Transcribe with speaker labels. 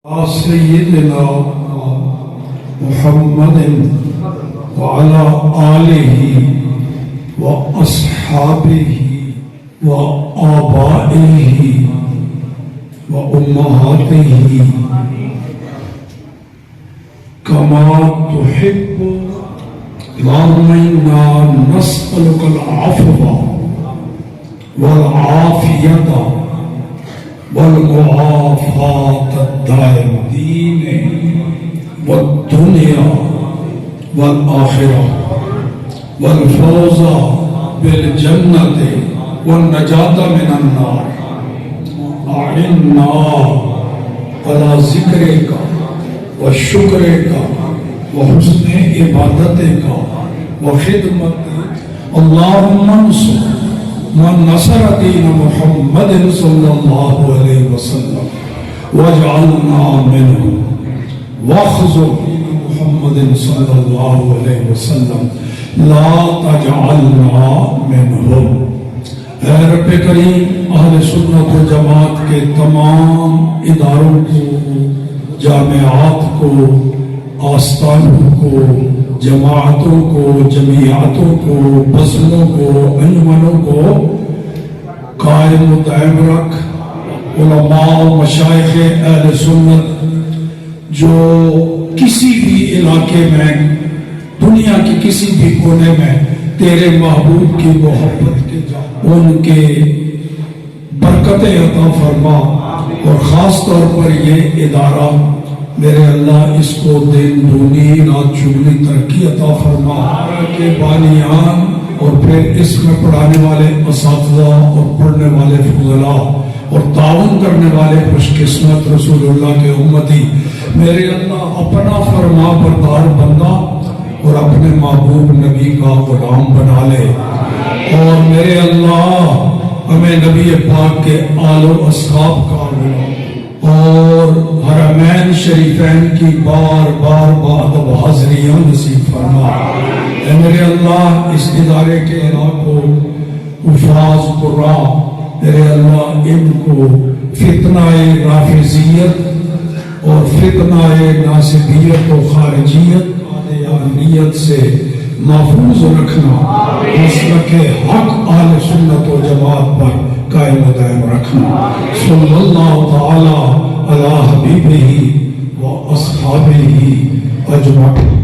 Speaker 1: سيدنا محمد وعلى آله وأصحابه وآبائه وأمهاته كما تحب اللهم إنا نسألك العفو والعافية والمعافاة الدائمة والدنيا والآخرة والفوز بالجنة والنجاة من النار. أعنا على ذكرك وشكرك وحسن عبادتك وخدمتك. اللهم انصر من نصر دين محمد صلى الله عليه وسلم واجعلنا منهم واخذل محمد صلى الله عليه وسلم لا تجعلنا منهم. اے رب کریم، اہل سنت و جماعت کے تمام اداروں کو، جامعات کو، آستانوں کو، جماعتوں کو، جمعیاتوں کو، بزموں کو، انجمنوں کو قائم و دائم رکھ. علماء و مشائخ اہل سنت جو کسی بھی علاقے میں، دنیا کے کسی بھی کونے میں تیرے محبوب کی محبت کے ان کے برکتیں عطا فرما. اور خاص طور پر یہ ادارہ میرے اللہ، اس کو دن دونی رات چگنی ترقی عطا فرما. کے بانیان اور پھر اس میں پڑھانے والے اساتذہ اور پڑھنے والے فضلاء اور تعاون کرنے والے خوش قسمت رسول اللہ کے امتی، میرے اللہ اپنا فرما بردار بندہ اور اپنے محبوب نبی کا غلام بنا لے. اور میرے اللہ ہمیں نبی پاک کے آل و اصحاب کا اور حرمین شریفین کی بار بار بادب حاضریاں نصیب فرما. اے میرے اللہ اس ادارے کے علاقوں حفاظ قرآ، میرے اللہ ان کو فتنہ رافضیت اور فتنہ ناصبیت و خارجیت نیت سے محفوظ رکھنا. مسلک حق اہل سنت و جماعت پر قائم و دائم رکھنا. صلی اللہ تعالی علی حبیبہ و اصحابہ اجمعین.